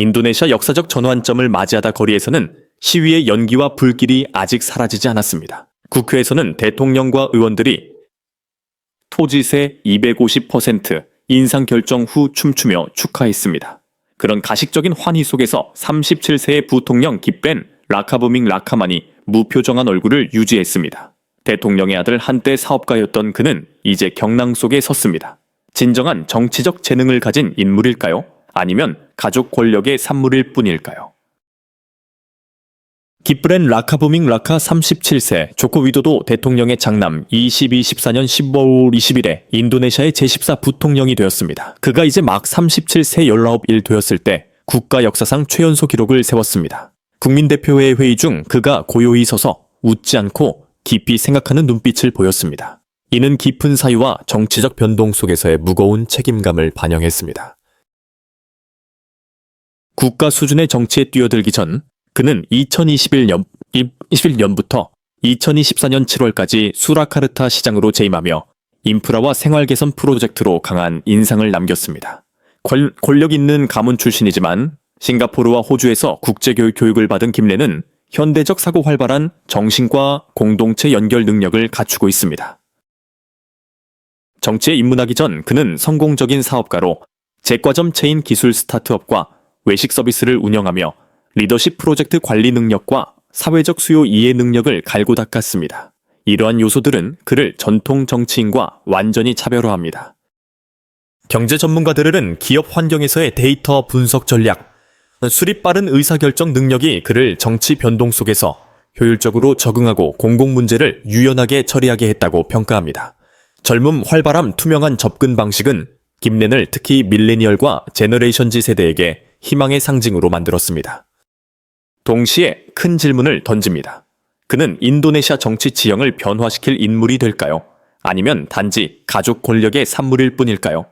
인도네시아 역사적 전환점을 맞이하다 거리에서는 시위의 연기와 불길이 아직 사라지지 않았습니다. 국회에서는 대통령과 의원들이 토지세 250% 인상 결정 후 춤추며 축하했습니다. 그런 가식적인 환희 속에서 37세의 부통령 기프렌 라카부밍 라카만이 무표정한 얼굴을 유지했습니다. 대통령의 아들 한때 사업가였던 그는 이제 경랑 속에 섰습니다. 진정한 정치적 재능을 가진 인물일까요? 아니면 가족 권력의 산물일 뿐일까요? 기프렌 라카부밍 라카 37세, 조코 위도도 대통령의 장남 2214년 15월 20일에 인도네시아의 제14 부통령이 되었습니다. 그가 이제 막 37세 19일 되었을 때 국가 역사상 최연소 기록을 세웠습니다. 국민대표회 회의 중 그가 고요히 서서 웃지 않고 깊이 생각하는 눈빛을 보였습니다. 이는 깊은 사유와 정치적 변동 속에서의 무거운 책임감을 반영했습니다. 국가 수준의 정치에 뛰어들기 전 그는 2021년부터 2024년 7월까지 수라카르타 시장으로 재임하며 인프라와 생활 개선 프로젝트로 강한 인상을 남겼습니다. 권력 있는 가문 출신이지만 싱가포르와 호주에서 국제교육 교육을 받은 김래는 현대적 사고 활발한 정신과 공동체 연결 능력을 갖추고 있습니다. 정치에 입문하기 전 그는 성공적인 사업가로 제과점 체인 기술 스타트업과 외식 서비스를 운영하며 리더십 프로젝트 관리 능력과 사회적 수요 이해 능력을 갈고 닦았습니다. 이러한 요소들은 그를 전통 정치인과 완전히 차별화합니다. 경제 전문가들은 기업 환경에서의 데이터 분석 전략, 수립 빠른 의사결정 능력이 그를 정치 변동 속에서 효율적으로 적응하고 공공 문제를 유연하게 처리하게 했다고 평가합니다. 젊음, 활발함, 투명한 접근 방식은 김렌을 특히 밀레니얼과 제너레이션 Z 세대에게 희망의 상징으로 만들었습니다. 동시에 큰 질문을 던집니다. 그는 인도네시아 정치 지형을 변화시킬 인물이 될까요? 아니면 단지 가족 권력의 산물일 뿐일까요?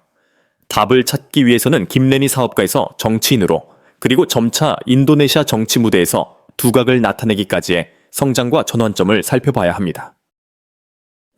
답을 찾기 위해서는 김렌이 사업가에서 정치인으로, 그리고 점차 인도네시아 정치 무대에서 두각을 나타내기까지의 성장과 전환점을 살펴봐야 합니다.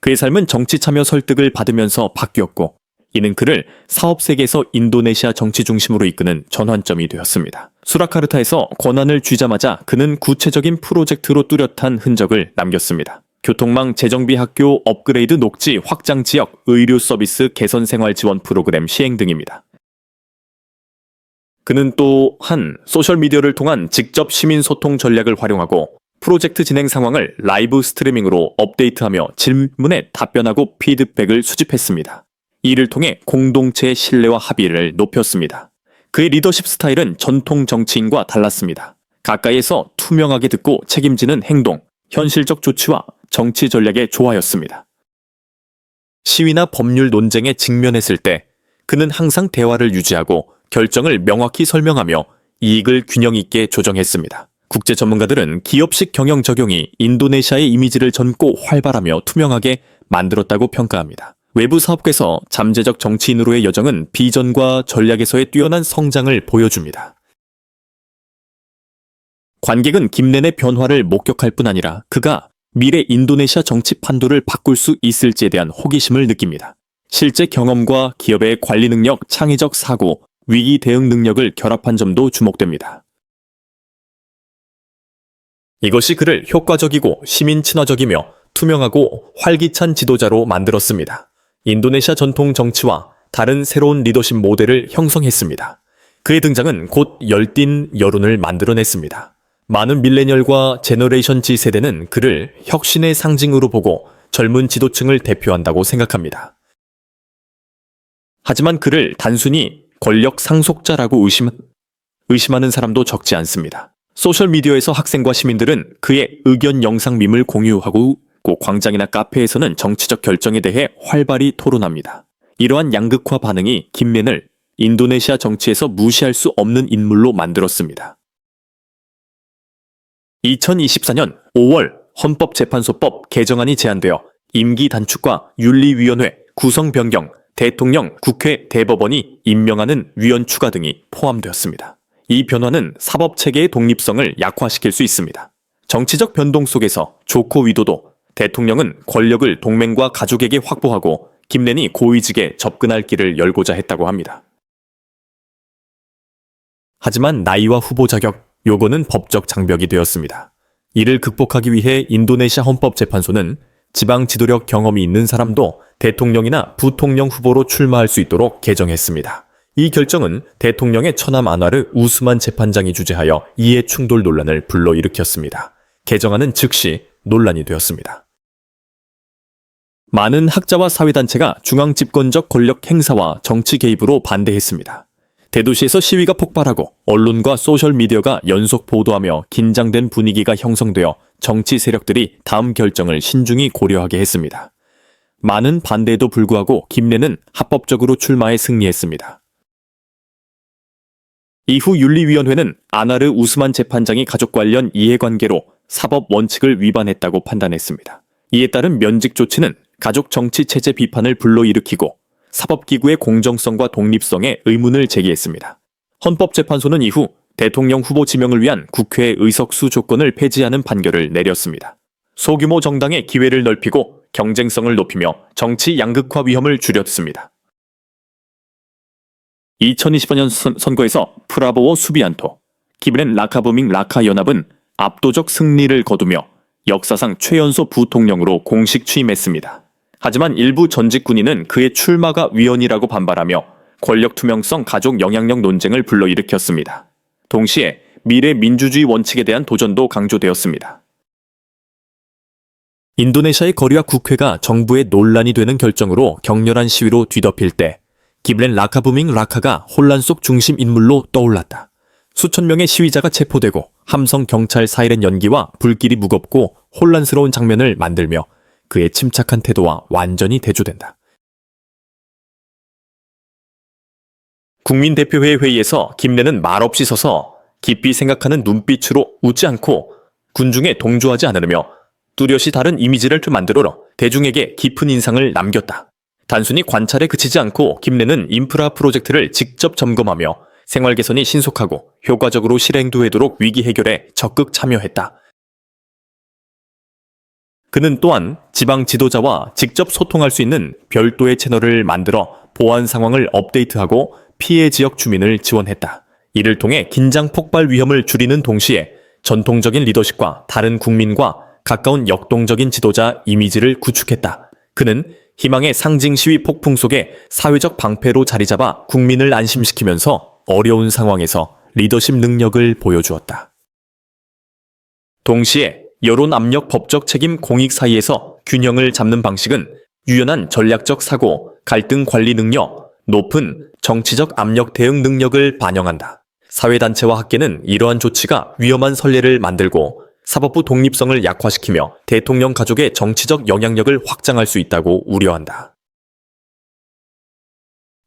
그의 삶은 정치 참여 설득을 받으면서 바뀌었고, 이는 그를 사업 세계에서 인도네시아 정치 중심으로 이끄는 전환점이 되었습니다. 수라카르타에서 권한을 쥐자마자 그는 구체적인 프로젝트로 뚜렷한 흔적을 남겼습니다. 교통망 재정비 학교 업그레이드 녹지 확장 지역 의료 서비스 개선 생활 지원 프로그램 시행 등입니다. 그는 또한 소셜미디어를 통한 직접 시민 소통 전략을 활용하고 프로젝트 진행 상황을 라이브 스트리밍으로 업데이트하며 질문에 답변하고 피드백을 수집했습니다. 이를 통해 공동체의 신뢰와 합의를 높였습니다. 그의 리더십 스타일은 전통 정치인과 달랐습니다. 가까이에서 투명하게 듣고 책임지는 행동, 현실적 조치와 정치 전략의 조화였습니다. 시위나 법률 논쟁에 직면했을 때 그는 항상 대화를 유지하고 결정을 명확히 설명하며 이익을 균형 있게 조정했습니다. 국제 전문가들은 기업식 경영 적용이 인도네시아의 이미지를 젊고 활발하며 투명하게 만들었다고 평가합니다. 외부 사업계에서 잠재적 정치인으로의 여정은 비전과 전략에서의 뛰어난 성장을 보여줍니다. 관객은 김렌의 변화를 목격할 뿐 아니라 그가 미래 인도네시아 정치 판도를 바꿀 수 있을지에 대한 호기심을 느낍니다. 실제 경험과 기업의 관리 능력, 창의적 사고, 위기 대응 능력을 결합한 점도 주목됩니다. 이것이 그를 효과적이고 시민 친화적이며 투명하고 활기찬 지도자로 만들었습니다. 인도네시아 전통 정치와 다른 새로운 리더십 모델을 형성했습니다. 그의 등장은 곧 열띤 여론을 만들어냈습니다. 많은 밀레니얼과 제너레이션 Z 세대는 그를 혁신의 상징으로 보고 젊은 지도층을 대표한다고 생각합니다. 하지만 그를 단순히 권력 상속자라고 의심하는 사람도 적지 않습니다. 소셜미디어에서 학생과 시민들은 그의 의견 영상 밈을 공유하고 광장이나 카페에서는 정치적 결정에 대해 활발히 토론합니다. 이러한 양극화 반응이 김렌을 인도네시아 정치에서 무시할 수 없는 인물로 만들었습니다. 2024년 5월 헌법재판소법 개정안이 제안되어 임기 단축과 윤리위원회 구성 변경, 대통령, 국회, 대법원이 임명하는 위원 추가 등이 포함되었습니다. 이 변화는 사법체계의 독립성을 약화시킬 수 있습니다. 정치적 변동 속에서 조코 위도도 대통령은 권력을 동맹과 가족에게 확보하고 김렌이 고위직에 접근할 길을 열고자 했다고 합니다. 하지만 나이와 후보 자격, 요거는 법적 장벽이 되었습니다. 이를 극복하기 위해 인도네시아 헌법재판소는 지방 지도력 경험이 있는 사람도 대통령이나 부통령 후보로 출마할 수 있도록 개정했습니다. 이 결정은 대통령의 처남 안와르 우스만 재판장이 주재하여 이해 충돌 논란을 불러일으켰습니다. 개정안은 즉시 논란이 되었습니다. 많은 학자와 사회단체가 중앙 집권적 권력 행사와 정치 개입으로 반대했습니다. 대도시에서 시위가 폭발하고 언론과 소셜미디어가 연속 보도하며 긴장된 분위기가 형성되어 정치 세력들이 다음 결정을 신중히 고려하게 했습니다. 많은 반대에도 불구하고 김래는 합법적으로 출마해 승리했습니다. 이후 윤리위원회는 안와르 우스만 재판장이 가족 관련 이해관계로 사법 원칙을 위반했다고 판단했습니다. 이에 따른 면직 조치는 가족 정치 체제 비판을 불러일으키고 사법기구의 공정성과 독립성에 의문을 제기했습니다. 헌법재판소는 이후 대통령 후보 지명을 위한 국회 의석수 조건을 폐지하는 판결을 내렸습니다. 소규모 정당의 기회를 넓히고 경쟁성을 높이며 정치 양극화 위험을 줄였습니다. 2025년 선거에서 프라보오 수비안토, 기브렌 라카부밍 라카 연합은 압도적 승리를 거두며 역사상 최연소 부통령으로 공식 취임했습니다. 하지만 일부 전직 군인은 그의 출마가 위헌이라고 반발하며 권력 투명성 가족 영향력 논쟁을 불러일으켰습니다. 동시에 미래 민주주의 원칙에 대한 도전도 강조되었습니다. 인도네시아의 거리와 국회가 정부의 논란이 되는 결정으로 격렬한 시위로 뒤덮일 때 기브렌 라카부밍 라카가 혼란 속 중심 인물로 떠올랐다. 수천 명의 시위자가 체포되고 함성 경찰 사이렌 연기와 불길이 무겁고 혼란스러운 장면을 만들며 그의 침착한 태도와 완전히 대조된다. 국민대표회 회의에서 김래는 말없이 서서 깊이 생각하는 눈빛으로 웃지 않고 군중에 동조하지 않으며 뚜렷이 다른 이미지를 만들어 대중에게 깊은 인상을 남겼다. 단순히 관찰에 그치지 않고 김래는 인프라 프로젝트를 직접 점검하며 생활 개선이 신속하고 효과적으로 실행되도록 위기 해결에 적극 참여했다. 그는 또한 지방 지도자와 직접 소통할 수 있는 별도의 채널을 만들어 보안 상황을 업데이트하고 피해 지역 주민을 지원했다. 이를 통해 긴장 폭발 위험을 줄이는 동시에 전통적인 리더십과 다른 국민과 가까운 역동적인 지도자 이미지를 구축했다. 그는 희망의 상징 시위 폭풍 속에 사회적 방패로 자리잡아 국민을 안심시키면서 어려운 상황에서 리더십 능력을 보여주었다. 동시에 여론 압력 법적 책임 공익 사이에서 균형을 잡는 방식은 유연한 전략적 사고, 갈등 관리 능력, 높은 정치적 압력 대응 능력을 반영한다. 사회단체와 학계는 이러한 조치가 위험한 선례를 만들고 사법부 독립성을 약화시키며 대통령 가족의 정치적 영향력을 확장할 수 있다고 우려한다.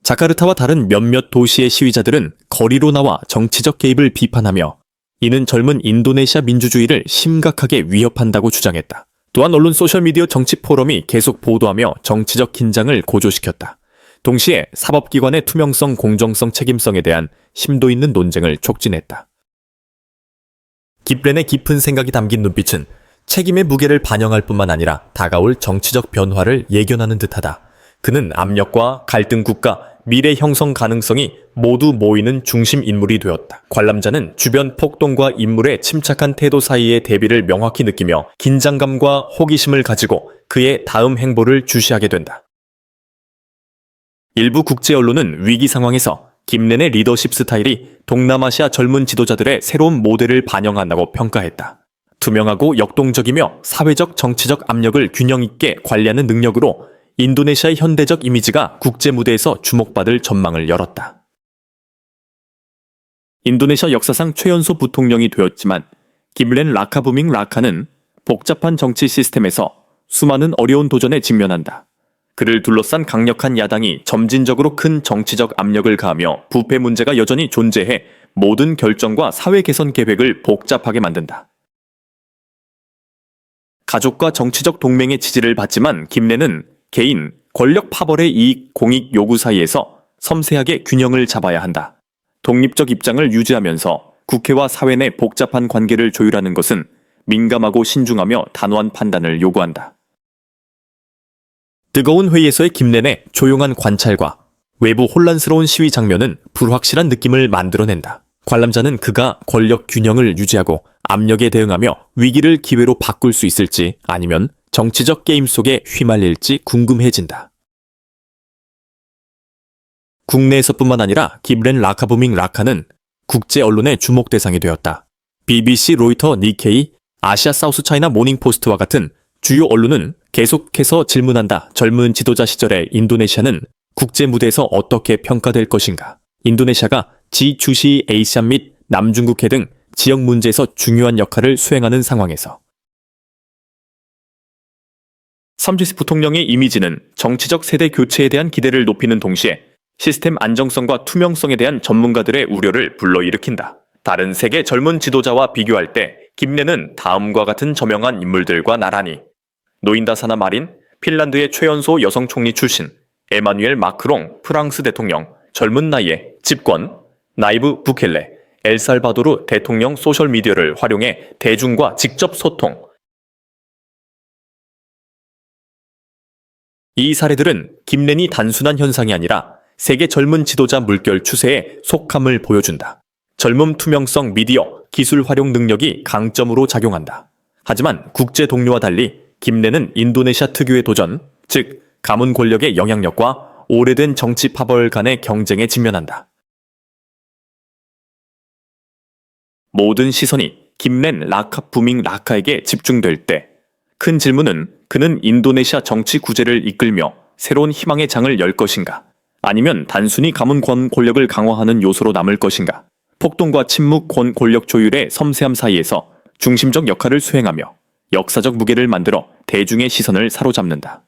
자카르타와 다른 몇몇 도시의 시위자들은 거리로 나와 정치적 개입을 비판하며 이는 젊은 인도네시아 민주주의를 심각하게 위협한다고 주장했다. 또한 언론 소셜미디어 정치 포럼이 계속 보도하며 정치적 긴장을 고조시켰다. 동시에 사법기관의 투명성, 공정성, 책임성에 대한 심도 있는 논쟁을 촉진했다. 기브렌의 깊은 생각이 담긴 눈빛은 책임의 무게를 반영할 뿐만 아니라 다가올 정치적 변화를 예견하는 듯하다. 그는 압력과 갈등 국가, 미래 형성 가능성이 모두 모이는 중심 인물이 되었다. 관람자는 주변 폭동과 인물의 침착한 태도 사이의 대비를 명확히 느끼며 긴장감과 호기심을 가지고 그의 다음 행보를 주시하게 된다. 일부 국제 언론은 위기 상황에서 김래의 리더십 스타일이 동남아시아 젊은 지도자들의 새로운 모델을 반영한다고 평가했다. 투명하고 역동적이며 사회적 정치적 압력을 균형 있게 관리하는 능력으로 인도네시아의 현대적 이미지가 국제 무대에서 주목받을 전망을 열었다. 인도네시아 역사상 최연소 부통령이 되었지만 기브렌 라카부밍 라카는 복잡한 정치 시스템에서 수많은 어려운 도전에 직면한다. 그를 둘러싼 강력한 야당이 점진적으로 큰 정치적 압력을 가하며 부패 문제가 여전히 존재해 모든 결정과 사회 개선 계획을 복잡하게 만든다. 가족과 정치적 동맹의 지지를 받지만 김래는 개인, 권력 파벌의 이익, 공익 요구 사이에서 섬세하게 균형을 잡아야 한다. 독립적 입장을 유지하면서 국회와 사회 내 복잡한 관계를 조율하는 것은 민감하고 신중하며 단호한 판단을 요구한다. 뜨거운 회의에서의 김래의 조용한 관찰과 외부 혼란스러운 시위 장면은 불확실한 느낌을 만들어낸다. 관람자는 그가 권력 균형을 유지하고 압력에 대응하며 위기를 기회로 바꿀 수 있을지 아니면 정치적 게임 속에 휘말릴지 궁금해진다. 국내에서뿐만 아니라 김렌 라카부밍 라카는 국제 언론의 주목 대상이 되었다. BBC, 로이터, 니케이, 아시아 사우스차이나 모닝포스트와 같은 주요 언론은 계속해서 질문한다. 젊은 지도자 시절의 인도네시아는 국제 무대에서 어떻게 평가될 것인가? 인도네시아가 지주시 에이시안 및 남중국해 등 지역 문제에서 중요한 역할을 수행하는 상황에서 삼지스 부통령의 이미지는 정치적 세대 교체에 대한 기대를 높이는 동시에 시스템 안정성과 투명성에 대한 전문가들의 우려를 불러일으킨다. 다른 세계 젊은 지도자와 비교할 때 김렌은 다음과 같은 저명한 인물들과 나란히 노인다사나 마린, 핀란드의 최연소 여성 총리 출신, 에마누엘 마크롱 프랑스 대통령, 젊은 나이에 집권, 나이브 부켈레, 엘살바도르 대통령 소셜미디어를 활용해 대중과 직접 소통. 이 사례들은 김렌이 단순한 현상이 아니라 세계 젊은 지도자 물결 추세의 속함을 보여준다. 젊음, 투명성, 미디어, 기술 활용 능력이 강점으로 작용한다. 하지만 국제 동료와 달리 김렌은 인도네시아 특유의 도전, 즉 가문 권력의 영향력과 오래된 정치 파벌 간의 경쟁에 직면한다. 모든 시선이 김렌 라카부밍 라카에게 집중될 때 큰 질문은 그는 인도네시아 정치 구제를 이끌며 새로운 희망의 장을 열 것인가? 아니면 단순히 가문 권력을 강화하는 요소로 남을 것인가? 폭동과 침묵 권력 조율의 섬세함 사이에서 중심적 역할을 수행하며 역사적 무게를 만들어 대중의 시선을 사로잡는다.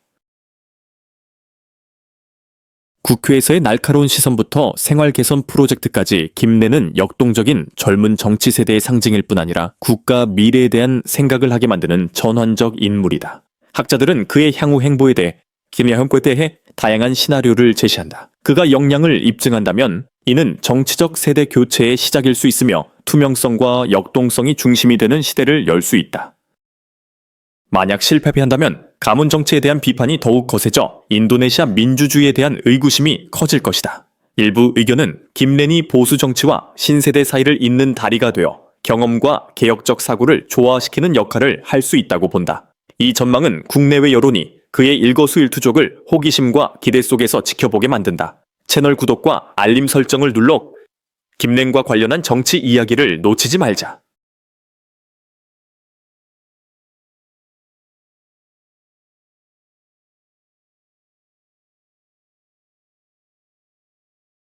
국회에서의 날카로운 시선부터 생활 개선 프로젝트까지 김렌은 역동적인 젊은 정치 세대의 상징일 뿐 아니라 국가 미래에 대한 생각을 하게 만드는 전환적 인물이다. 학자들은 그의 향후 행보에 대해 다양한 시나리오를 제시한다. 그가 역량을 입증한다면 이는 정치적 세대 교체의 시작일 수 있으며 투명성과 역동성이 중심이 되는 시대를 열 수 있다. 만약 실패한다면 가문 정치에 대한 비판이 더욱 거세져 인도네시아 민주주의에 대한 의구심이 커질 것이다. 일부 의견은 김렌이 보수 정치와 신세대 사이를 잇는 다리가 되어 경험과 개혁적 사고를 조화시키는 역할을 할 수 있다고 본다. 이 전망은 국내외 여론이 그의 일거수일투족을 호기심과 기대 속에서 지켜보게 만든다. 채널 구독과 알림 설정을 눌러 김렌과 관련한 정치 이야기를 놓치지 말자.